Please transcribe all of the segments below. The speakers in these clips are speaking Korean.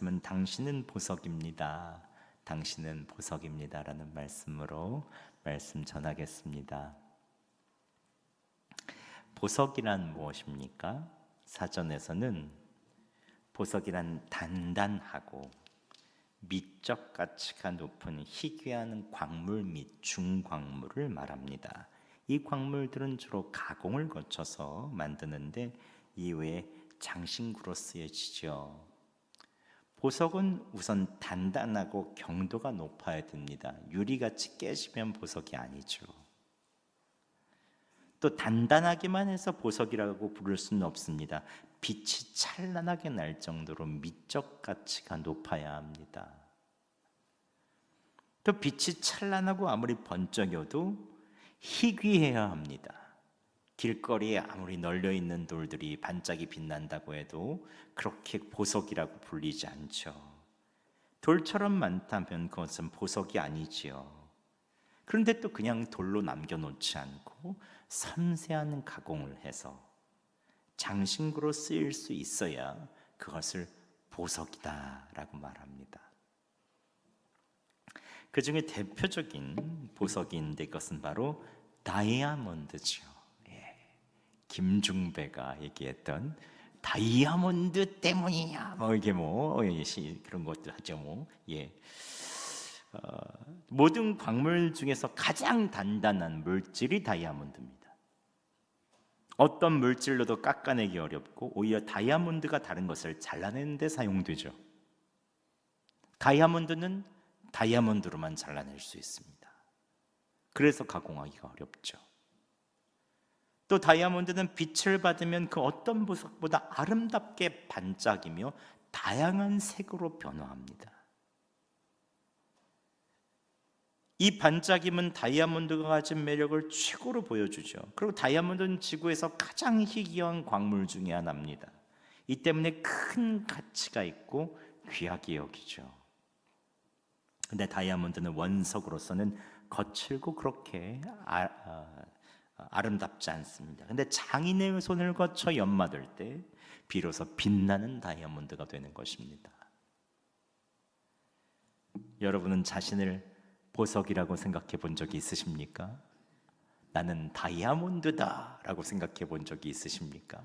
말씀은 당신은 보석입니다. 당신은 보석입니다 라는 말씀으로 말씀 전하겠습니다. 보석이란 무엇입니까? 사전에서는 보석이란 단단하고 미적 가치가 높은 희귀한 광물 및 중광물을 말합니다. 이 광물들은 주로 가공을 거쳐서 만드는데 이외에 장신구로 쓰여지죠. 보석은 우선 단단하고 경도가 높아야 됩니다. 유리같이 깨지면 보석이 아니죠. 또 단단하기만 해서 보석이라고 부를 수는 없습니다. 빛이 찬란하게 날 정도로 미적 가치가 높아야 합니다. 또 빛이 찬란하고 아무리 번쩍여도 희귀해야 합니다. 길거리에 아무리 널려있는 돌들이 반짝이 빛난다고 해도 그렇게 보석이라고 불리지 않죠. 돌처럼 많다면 그것은 보석이 아니지요. 그런데 또 그냥 돌로 남겨놓지 않고 섬세한 가공을 해서 장신구로 쓰일 수 있어야 그것을 보석이다라고 말합니다. 그 중에 대표적인 보석인데 그것은 바로 다이아몬드죠. 김중배가 얘기했던 다이아몬드 때문이냐 이게 그런 것도 하죠. 모든 광물 중에서 가장 단단한 물질이 다이아몬드입니다. 어떤 물질로도 깎아내기 어렵고 오히려 다이아몬드가 다른 것을 잘라내는 데 사용되죠. 다이아몬드는 다이아몬드로만 잘라낼 수 있습니다. 그래서 가공하기가 어렵죠. 또 다이아몬드는 빛을 받으면 그 어떤 보석보다 아름답게 반짝이며 다양한 색으로 변화합니다. 이 반짝임은 다이아몬드가 가진 매력을 최고로 보여주죠. 그리고 다이아몬드는 지구에서 가장 희귀한 광물 중에 하나입니다. 이 때문에 큰 가치가 있고 귀하게 여기죠. 근데 다이아몬드는 원석으로서는 거칠고 그렇게 아름답지 않습니다. 근데 장인의 손을 거쳐 연마될 때 비로소 빛나는 다이아몬드가 되는 것입니다. 여러분은 자신을 보석이라고 생각해 본 적이 있으십니까? 나는 다이아몬드다 라고 생각해 본 적이 있으십니까?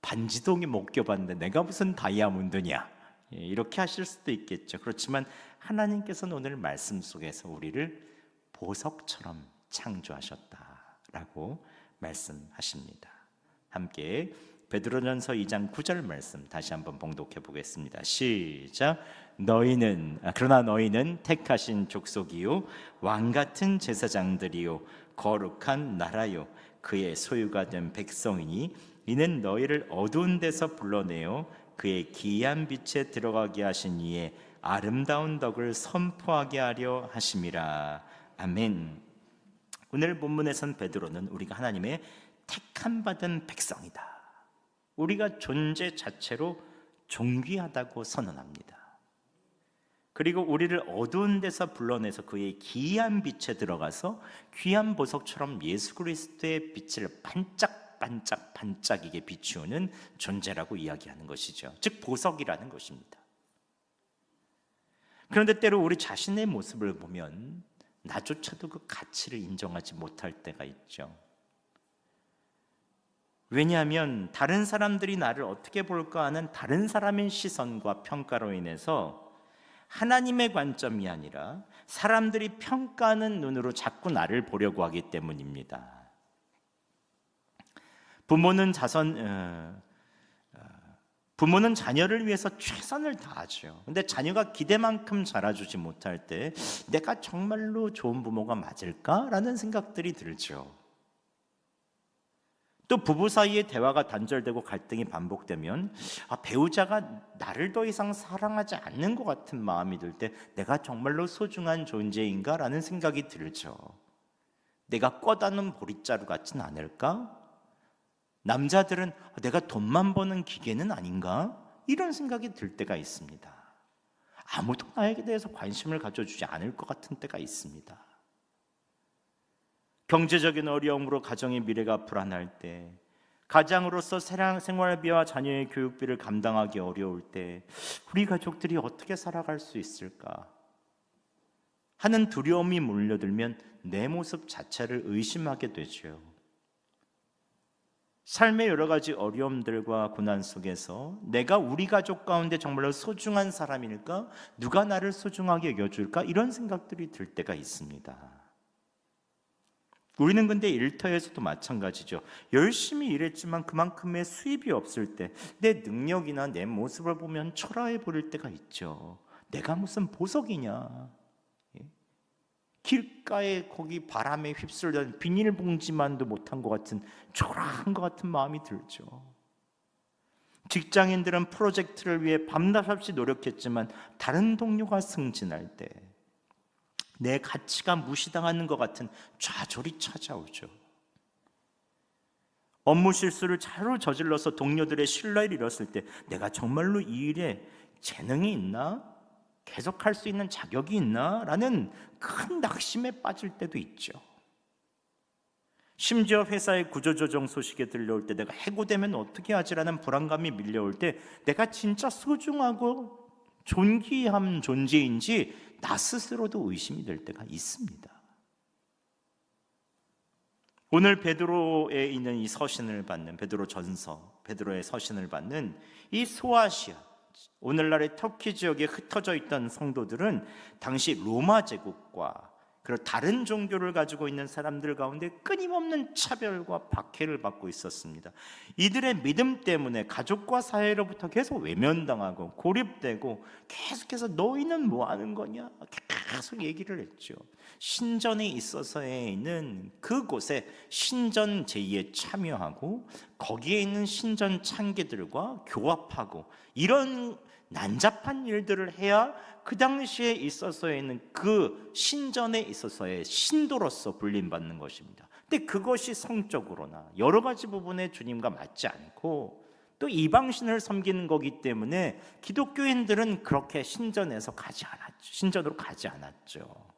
반지동이 못 껴봤는데 내가 무슨 다이아몬드냐, 이렇게 하실 수도 있겠죠. 그렇지만 하나님께서는 오늘 말씀 속에서 우리를 보석처럼 창조하셨다라고 말씀하십니다. 함께 베드로전서 2장 9절 말씀 다시 한번 봉독해 보겠습니다. 시작. 그러나 너희는 택하신 족속이요 왕 같은 제사장들이요 거룩한 나라요 그의 소유가 된 백성이니 이는 너희를 어두운 데서 불러내어 그의 기이한 빛에 들어가게 하신 이의 아름다운 덕을 선포하게 하려 하심이라. 아멘. 오늘 본문에선 베드로는 우리가 하나님의 택함 받은 백성이다, 우리가 존재 자체로 존귀하다고 선언합니다. 그리고 우리를 어두운 데서 불러내서 그의 기이한 빛에 들어가서 귀한 보석처럼 예수 그리스도의 빛을 반짝이게 비추는 존재라고 이야기하는 것이죠. 즉 보석이라는 것입니다. 그런데 때로 우리 자신의 모습을 보면 나조차도 그 가치를 인정하지 못할 때가 있죠. 왜냐하면 다른 사람들이 나를 어떻게 볼까 하는 다른 사람의 시선과 평가로 인해서 하나님의 관점이 아니라 사람들이 평가하는 눈으로 자꾸 나를 보려고 하기 때문입니다. 부모는 자녀를 위해서 최선을 다하죠. 근데 자녀가 기대만큼 자라주지 못할 때 내가 정말로 좋은 부모가 맞을까라는 생각들이 들죠. 또 부부 사이의 대화가 단절되고 갈등이 반복되면 배우자가 나를 더 이상 사랑하지 않는 것 같은 마음이 들 때 내가 정말로 소중한 존재인가 라는 생각이 들죠. 내가 꿔다는 보릿자루 같진 않을까? 남자들은 내가 돈만 버는 기계는 아닌가? 이런 생각이 들 때가 있습니다. 아무도 나에게 대해서 관심을 가져주지 않을 것 같은 때가 있습니다. 경제적인 어려움으로 가정의 미래가 불안할 때, 가장으로서 생활비와 자녀의 교육비를 감당하기 어려울 때 우리 가족들이 어떻게 살아갈 수 있을까 하는 두려움이 몰려들면 내 모습 자체를 의심하게 되죠. 삶의 여러 가지 어려움들과 고난 속에서 내가 우리 가족 가운데 정말로 소중한 사람일까? 누가 나를 소중하게 여겨줄까? 이런 생각들이 들 때가 있습니다. 우리는 근데 일터에서도 마찬가지죠. 열심히 일했지만 그만큼의 수입이 없을 때 내 능력이나 내 모습을 보면 초라해 보일 때가 있죠. 내가 무슨 보석이냐? 길가에 거기 바람에 휩쓸던 비닐봉지만도 못한 것 같은 초라한 것 같은 마음이 들죠. 직장인들은 프로젝트를 위해 밤낮 없이 노력했지만 다른 동료가 승진할 때 내 가치가 무시당하는 것 같은 좌절이 찾아오죠. 업무 실수를 자로 저질러서 동료들의 신뢰를 잃었을 때 내가 정말로 이 일에 재능이 있나? 계속할 수 있는 자격이 있나? 라는 큰 낙심에 빠질 때도 있죠. 심지어 회사의 구조조정 소식에 들려올 때 내가 해고되면 어떻게 하지라는 불안감이 밀려올 때 내가 진짜 소중하고 존귀한 존재인지 나 스스로도 의심이 될 때가 있습니다. 오늘 베드로에 있는 이 서신을 받는 베드로의 서신을 받는 이 소아시아, 오늘날의 터키 지역에 흩어져 있던 성도들은 당시 로마 제국과 그리고 다른 종교를 가지고 있는 사람들 가운데 끊임없는 차별과 박해를 받고 있었습니다. 이들의 믿음 때문에 가족과 사회로부터 계속 외면당하고 고립되고 계속해서 너희는 뭐 하는 거냐 계속 얘기를 했죠. 신전에 있어서는 그곳에 신전 제의에 참여하고 거기에 있는 신전 창기들과 교합하고 이런 난잡한 일들을 해야 그 당시에 있어서에는 그 신전에 있어서의 신도로서 불림받는 것입니다. 근데 그것이 성적으로나 여러 가지 부분에 주님과 맞지 않고 또 이방신을 섬기는 거기 때문에 기독교인들은 그렇게 신전으로 가지 않았죠.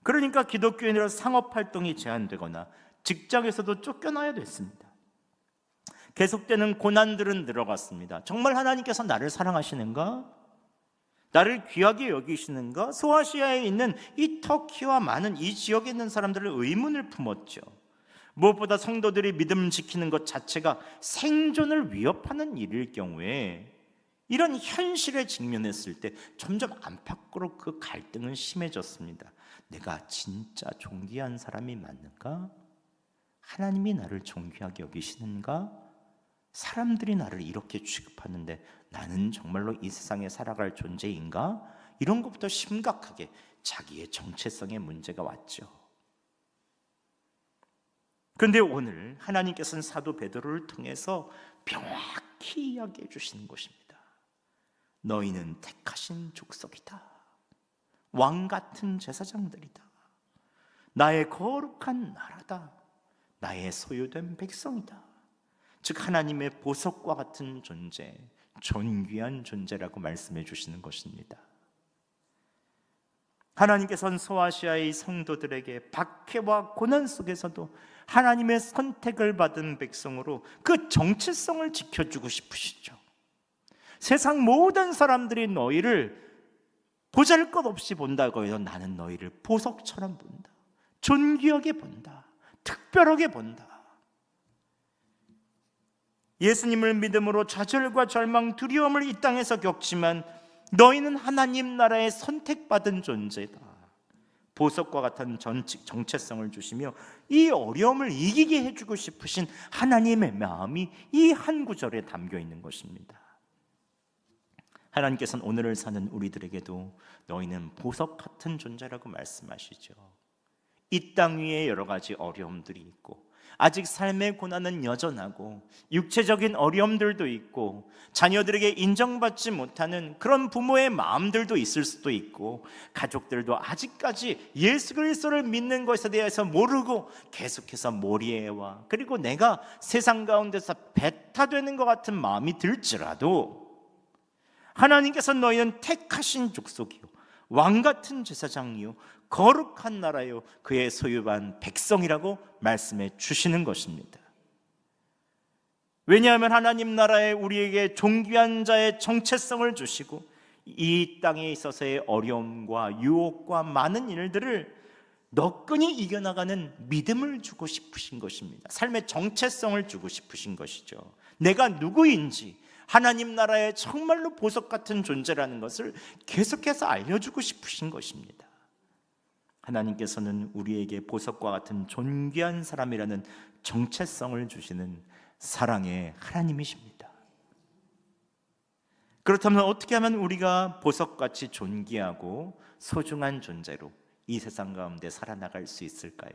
그러니까 기독교인으로 상업활동이 제한되거나 직장에서도 쫓겨나야 됐습니다. 계속되는 고난들은 늘어갔습니다. 정말 하나님께서 나를 사랑하시는가? 나를 귀하게 여기시는가? 소아시아에 있는 이 터키와 많은 이 지역에 있는 사람들을 의문을 품었죠. 무엇보다 성도들이 믿음 지키는 것 자체가 생존을 위협하는 일일 경우에 이런 현실에 직면했을 때 점점 안팎으로 그 갈등은 심해졌습니다. 내가 진짜 존귀한 사람이 맞는가? 하나님이 나를 존귀하게 여기시는가? 사람들이 나를 이렇게 취급하는데 나는 정말로 이 세상에 살아갈 존재인가? 이런 것부터 심각하게 자기의 정체성의 문제가 왔죠. 그런데 오늘 하나님께서는 사도 베드로를 통해서 명확히 이야기해 주시는 것입니다. 너희는 택하신 족속이다. 왕 같은 제사장들이다. 나의 거룩한 나라다. 나의 소유된 백성이다. 즉 하나님의 보석과 같은 존재, 존귀한 존재라고 말씀해 주시는 것입니다. 하나님께서는 소아시아의 성도들에게 박해와 고난 속에서도 하나님의 선택을 받은 백성으로 그 정체성을 지켜주고 싶으시죠. 세상 모든 사람들이 너희를 보잘것없이 본다고 해서 나는 너희를 보석처럼 본다. 존귀하게 본다. 특별하게 본다. 예수님을 믿음으로 좌절과 절망, 두려움을 이 땅에서 겪지만 너희는 하나님 나라의 선택받은 존재다. 보석과 같은 정체성을 주시며 이 어려움을 이기게 해주고 싶으신 하나님의 마음이 이 한 구절에 담겨 있는 것입니다. 하나님께서는 오늘을 사는 우리들에게도 너희는 보석 같은 존재라고 말씀하시죠. 이 땅 위에 여러 가지 어려움들이 있고 아직 삶의 고난은 여전하고 육체적인 어려움들도 있고 자녀들에게 인정받지 못하는 그런 부모의 마음들도 있을 수도 있고 가족들도 아직까지 예수 그리스도를 믿는 것에 대해서 모르고 계속해서 몰이해와 그리고 내가 세상 가운데서 배타되는 것 같은 마음이 들지라도 하나님께서 너희는 택하신 족속이요 왕같은 제사장이요 거룩한 나라요 그의 소유한 백성이라고 말씀해 주시는 것입니다. 왜냐하면 하나님 나라에 우리에게 존귀한 자의 정체성을 주시고 이 땅에 있어서의 어려움과 유혹과 많은 일들을 너끈히 이겨나가는 믿음을 주고 싶으신 것입니다. 삶의 정체성을 주고 싶으신 것이죠. 내가 누구인지, 하나님 나라에 정말로 보석 같은 존재라는 것을 계속해서 알려주고 싶으신 것입니다. 하나님께서는 우리에게 보석과 같은 존귀한 사람이라는 정체성을 주시는 사랑의 하나님이십니다. 그렇다면 어떻게 하면 우리가 보석같이 존귀하고 소중한 존재로 이 세상 가운데 살아나갈 수 있을까요?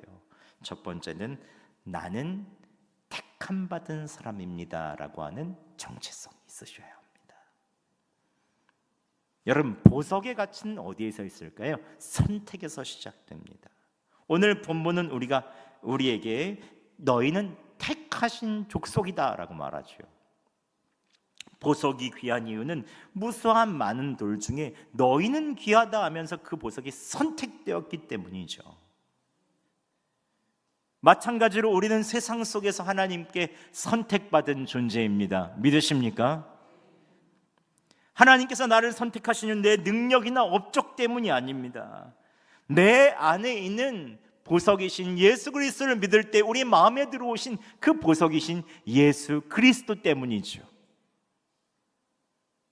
첫 번째는 나는 택함 받은 사람입니다 라고 하는 정체성이 있으셔야 합니다. 여러분, 보석의 가치는 어디에서 있을까요? 선택에서 시작됩니다. 오늘 본문은 우리에게 너희는 택하신 족속이다 라고 말하죠. 보석이 귀한 이유는 무수한 많은 돌 중에 너희는 귀하다 하면서 그 보석이 선택되었기 때문이죠. 마찬가지로 우리는 세상 속에서 하나님께 선택받은 존재입니다. 믿으십니까? 하나님께서 나를 선택하시는 내 능력이나 업적 때문이 아닙니다. 내 안에 있는 보석이신 예수 그리스도를 믿을 때 우리 마음에 들어오신 그 보석이신 예수 그리스도 때문이죠.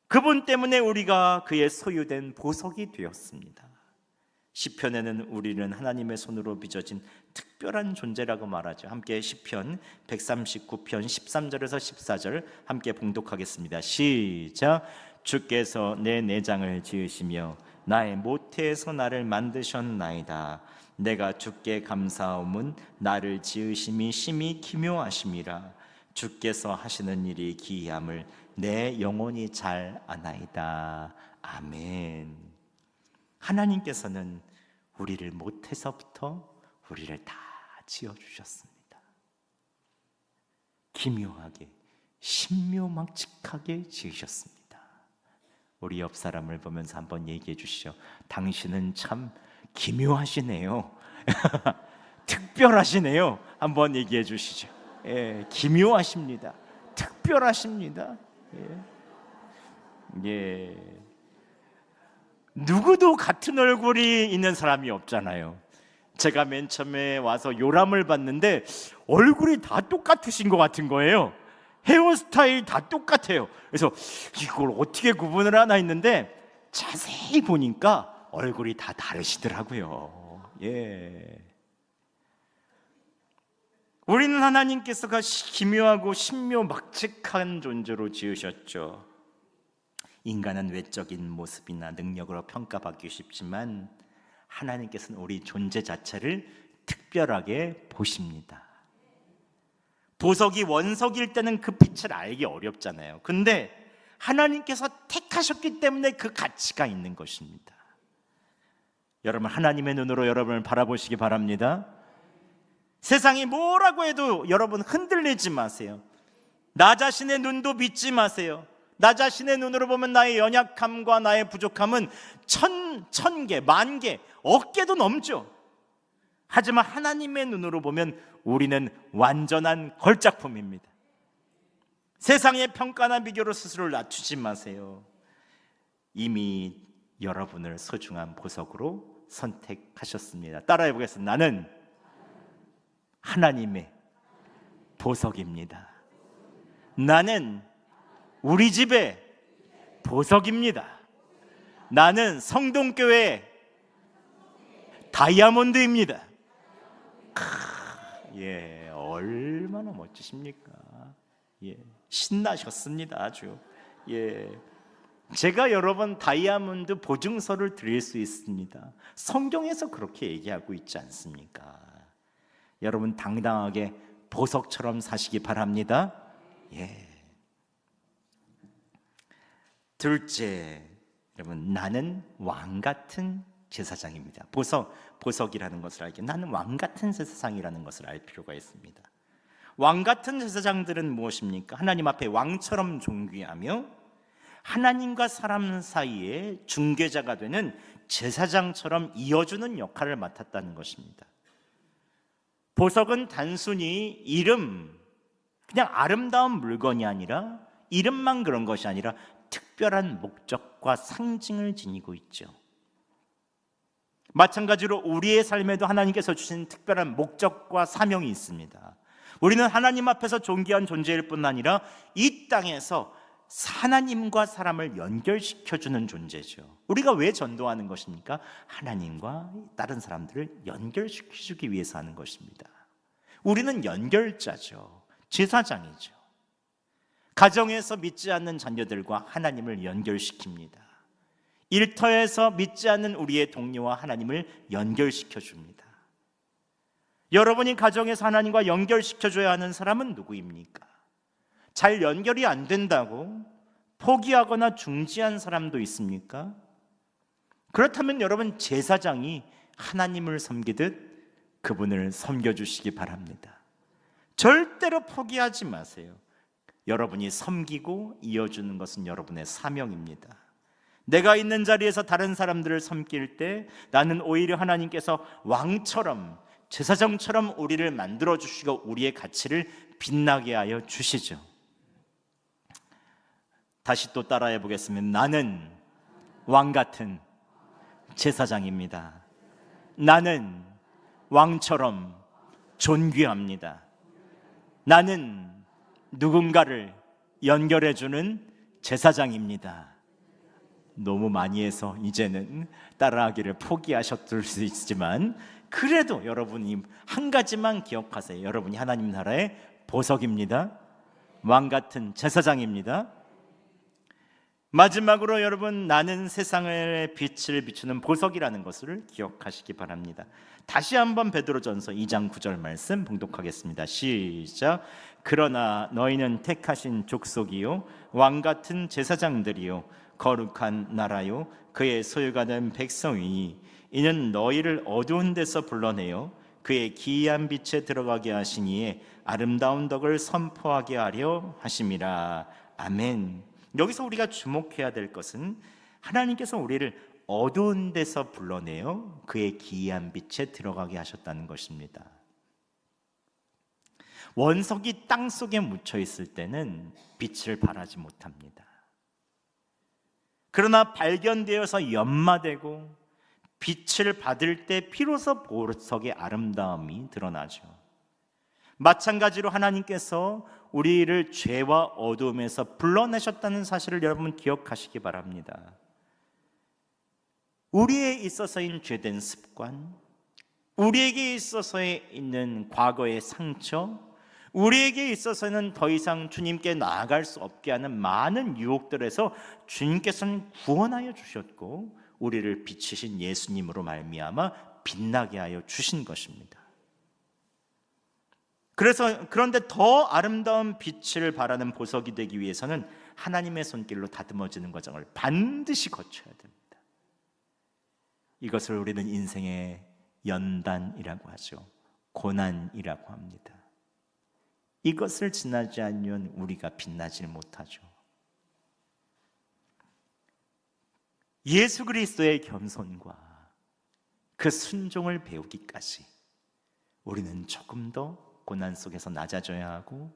그분 때문에 우리가 그의 소유된 보석이 되었습니다. 시편에는 우리는 하나님의 손으로 빚어진 특별한 존재라고 말하죠. 함께 시편 139편 13절에서 14절 함께 봉독하겠습니다. 시작. 주께서 내 내장을 지으시며 나의 모태에서 나를 만드셨나이다. 내가 주께 감사함은 나를 지으심이 심히 기묘하심이라. 주께서 하시는 일이 기이함을 내 영혼이 잘 아나이다. 아멘. 하나님께서는 우리를 모태서부터 우리를 다 지어주셨습니다. 기묘하게 신묘막측하게 지으셨습니다. 우리 옆 사람을 보면서 한번 얘기해 주시죠. 당신은 참 기묘하시네요. 특별하시네요. 한번 얘기해 주시죠. 예, 기묘하십니다. 특별하십니다. 예. 누구도 같은 얼굴이 있는 사람이 없잖아요. 제가 맨 처음에 와서 요람을 봤는데 얼굴이 다 똑같으신 것 같은 거예요. 헤어스타일 다 똑같아요. 그래서 이걸 어떻게 구분을 하나 했는데 자세히 보니까 얼굴이 다 다르시더라고요. 예. 우리는 하나님께서 기묘하고 신묘막측한 존재로 지으셨죠. 인간은 외적인 모습이나 능력으로 평가받기 쉽지만 하나님께서는 우리 존재 자체를 특별하게 보십니다. 보석이 원석일 때는 그 빛을 알기 어렵잖아요. 근데 하나님께서 택하셨기 때문에 그 가치가 있는 것입니다. 여러분, 하나님의 눈으로 여러분을 바라보시기 바랍니다. 세상이 뭐라고 해도 여러분 흔들리지 마세요. 나 자신의 눈도 믿지 마세요. 나 자신의 눈으로 보면 나의 연약함과 나의 부족함은 천 개, 만 개, 억 개도 넘죠. 하지만 하나님의 눈으로 보면 우리는 완전한 걸작품입니다. 세상의 평가나 비교로 스스로를 낮추지 마세요. 이미 여러분을 소중한 보석으로 선택하셨습니다. 따라해 보겠습니다. 나는 하나님의 보석입니다. 나는 우리 집의 보석입니다. 나는 성동교회 다이아몬드입니다. 예, 얼마나 멋지십니까? 예, 신나셨습니다. 아주. 예, 제가 여러분 다이아몬드 보증서를 드릴 수 있습니다. 성경에서 그렇게 얘기하고 있지 않습니까? 여러분 당당하게 보석처럼 사시기 바랍니다. 예. 둘째, 여러분 나는 왕 같은 제사장입니다. 보석이라는 것을 알게 나는 왕 같은 제사장이라는 것을 알 필요가 있습니다. 왕 같은 제사장들은 무엇입니까? 하나님 앞에 왕처럼 존귀하며 하나님과 사람 사이에 중개자가 되는 제사장처럼 이어주는 역할을 맡았다는 것입니다. 보석은 단순히 이름 그냥 아름다운 물건이 아니라 이름만 그런 것이 아니라 특별한 목적과 상징을 지니고 있죠. 마찬가지로 우리의 삶에도 하나님께서 주신 특별한 목적과 사명이 있습니다. 우리는 하나님 앞에서 존귀한 존재일 뿐 아니라 이 땅에서 하나님과 사람을 연결시켜주는 존재죠. 우리가 왜 전도하는 것입니까? 하나님과 다른 사람들을 연결시켜주기 위해서 하는 것입니다. 우리는 연결자죠. 제사장이죠. 가정에서 믿지 않는 자녀들과 하나님을 연결시킵니다. 일터에서 믿지 않는 우리의 동료와 하나님을 연결시켜줍니다. 여러분이 가정에서 하나님과 연결시켜줘야 하는 사람은 누구입니까? 잘 연결이 안 된다고 포기하거나 중지한 사람도 있습니까? 그렇다면 여러분, 제사장이 하나님을 섬기듯 그분을 섬겨주시기 바랍니다. 절대로 포기하지 마세요. 여러분이 섬기고 이어주는 것은 여러분의 사명입니다. 내가 있는 자리에서 다른 사람들을 섬길 때 나는 오히려 하나님께서 왕처럼, 제사장처럼 우리를 만들어주시고 우리의 가치를 빛나게 하여 주시죠. 다시 또 따라해 보겠습니다. 나는 왕같은 제사장입니다. 나는 왕처럼 존귀합니다. 나는 누군가를 연결해주는 제사장입니다. 너무 많이 해서 이제는 따라하기를 포기하셨을 수 있지만 그래도 여러분이 한 가지만 기억하세요. 여러분이 하나님 나라의 보석입니다. 왕같은 제사장입니다. 마지막으로 여러분, 나는 세상의 빛을 비추는 보석이라는 것을 기억하시기 바랍니다. 다시 한번 베드로전서 2장 9절 말씀 봉독하겠습니다. 시작. 그러나 너희는 택하신 족속이요 왕같은 제사장들이요 거룩한 나라요 그의 소유가 된 백성이니 이는 너희를 어두운 데서 불러내어 그의 기이한 빛에 들어가게 하시니에 아름다운 덕을 선포하게 하려 하심이라. 아멘. 여기서 우리가 주목해야 될 것은 하나님께서 우리를 어두운 데서 불러내어 그의 기이한 빛에 들어가게 하셨다는 것입니다. 원석이 땅 속에 묻혀 있을 때는 빛을 발하지 못합니다. 그러나 발견되어서 연마되고 빛을 받을 때 비로소 보석의 아름다움이 드러나죠. 마찬가지로 하나님께서 우리를 죄와 어두움에서 불러내셨다는 사실을 여러분 기억하시기 바랍니다. 우리에 있어서인 죄된 습관, 우리에게 있어서 있는 과거의 상처, 우리에게 있어서는 더 이상 주님께 나아갈 수 없게 하는 많은 유혹들에서 주님께서는 구원하여 주셨고 우리를 비치신 예수님으로 말미암아 빛나게 하여 주신 것입니다. 그런데 더 아름다운 빛을 발하는 보석이 되기 위해서는 하나님의 손길로 다듬어지는 과정을 반드시 거쳐야 됩니다. 이것을 우리는 인생의 연단이라고 하죠. 고난이라고 합니다. 이것을 지나지 않으면 우리가 빛나지 못하죠. 예수 그리스도의 겸손과 그 순종을 배우기까지 우리는 조금 더 고난 속에서 낮아져야 하고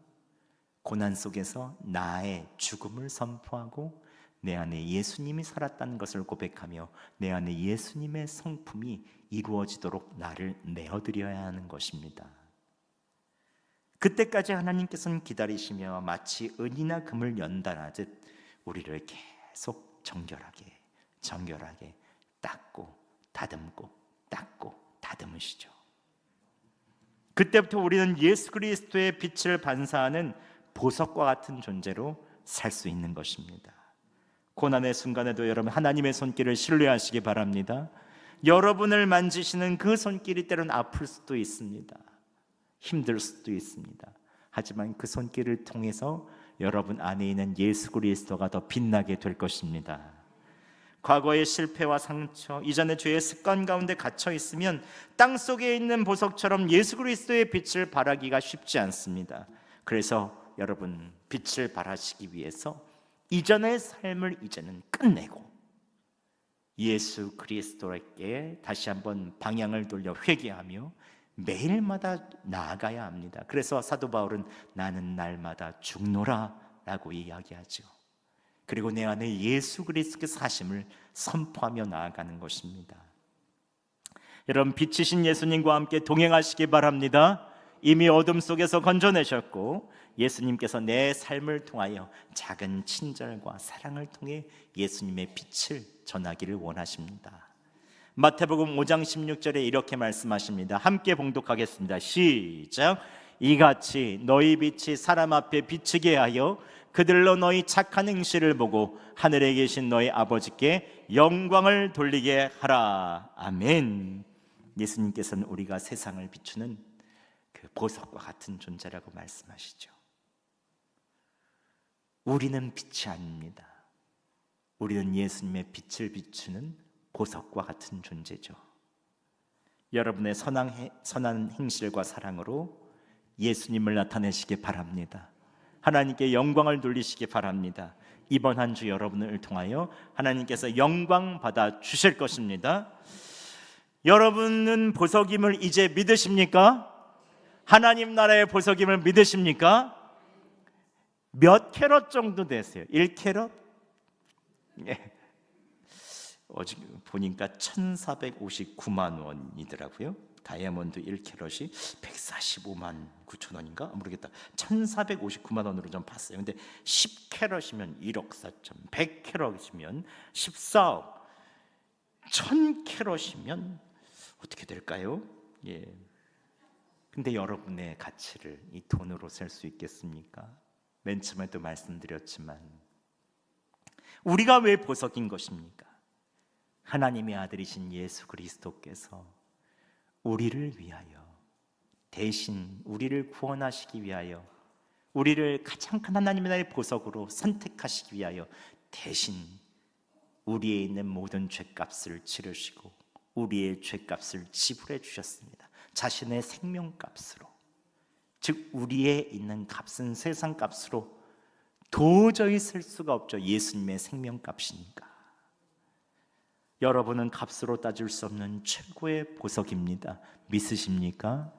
고난 속에서 나의 죽음을 선포하고 내 안에 예수님이 살았다는 것을 고백하며 내 안에 예수님의 성품이 이루어지도록 나를 내어드려야 하는 것입니다. 그때까지 하나님께서는 기다리시며 마치 은이나 금을 연단하듯 우리를 계속 정결하게 닦고 다듬으시죠. 그때부터 우리는 예수 그리스도의 빛을 반사하는 보석과 같은 존재로 살 수 있는 것입니다. 고난의 순간에도 여러분 하나님의 손길을 신뢰하시기 바랍니다. 여러분을 만지시는 그 손길이 때로는 아플 수도 있습니다. 힘들 수도 있습니다. 하지만 그 손길을 통해서 여러분 안에 있는 예수 그리스도가 더 빛나게 될 것입니다. 과거의 실패와 상처, 이전의 죄의 습관 가운데 갇혀 있으면 땅 속에 있는 보석처럼 예수 그리스도의 빛을 발하기가 쉽지 않습니다. 그래서 여러분 빛을 발하시기 위해서 이전의 삶을 이제는 끝내고 예수 그리스도에게 다시 한번 방향을 돌려 회개하며 매일마다 나아가야 합니다. 그래서 사도 바울은 나는 날마다 죽노라 라고 이야기하죠. 그리고 내 안에 예수 그리스도의 사심을 선포하며 나아가는 것입니다. 여러분, 빛이신 예수님과 함께 동행하시기 바랍니다. 이미 어둠 속에서 건져내셨고 예수님께서 내 삶을 통하여 작은 친절과 사랑을 통해 예수님의 빛을 전하기를 원하십니다. 마태복음 5장 16절에 이렇게 말씀하십니다. 함께 봉독하겠습니다. 시작. 이같이 너희 빛이 사람 앞에 비치게 하여 그들로 너희 착한 행실을 보고 하늘에 계신 너희 아버지께 영광을 돌리게 하라. 아멘. 예수님께서는 우리가 세상을 비추는 그 보석과 같은 존재라고 말씀하시죠. 우리는 빛이 아닙니다. 우리는 예수님의 빛을 비추는 보석과 같은 존재죠. 여러분의 선한 행실과 사랑으로 예수님을 나타내시기 바랍니다. 하나님께 영광을 돌리시기 바랍니다. 이번 한 주 여러분을 통하여 하나님께서 영광 받아 주실 것입니다. 여러분은 보석임을 이제 믿으십니까? 하나님 나라의 보석임을 믿으십니까? 몇 캐럿 정도 되세요? 1캐럿? 예. 어제 보니까 1,459만 원이더라고요. 다이아몬드 1캐럿이 145만 9천 원인가? 모르겠다. 1,459만 원으로 좀 봤어요. 근데 10캐럿이면 1억 4천, 100캐럿이면 14억, 1000캐럿이면 어떻게 될까요? 예. 근데 여러분의 가치를 이 돈으로 셀 수 있겠습니까? 맨 처음에도 말씀드렸지만 우리가 왜 보석인 것입니까? 하나님의 아들이신 예수 그리스도께서 우리를 위하여 대신 우리를 구원하시기 위하여 우리를 가장 큰 하나님의 나라의 보석으로 선택하시기 위하여 대신 우리에 있는 모든 죄값을 치르시고 우리의 죄값을 지불해 주셨습니다. 자신의 생명값으로, 즉 우리에 있는 값은 세상 값으로 도저히 쓸 수가 없죠. 예수님의 생명값이니까. 여러분은 값으로 따질 수 없는 최고의 보석입니다. 믿으십니까?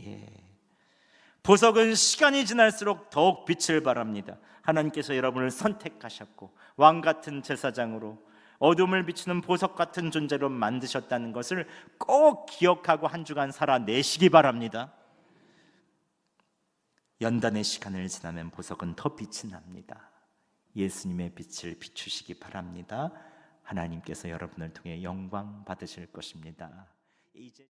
예. 보석은 시간이 지날수록 더욱 빛을 발합니다. 하나님께서 여러분을 선택하셨고 왕 같은 제사장으로 어둠을 비추는 보석 같은 존재로 만드셨다는 것을 꼭 기억하고 한 주간 살아내시기 바랍니다. 연단의 시간을 지나면 보석은 더 빛이 납니다. 예수님의 빛을 비추시기 바랍니다. 하나님께서 여러분을 통해 영광 받으실 것입니다. 이제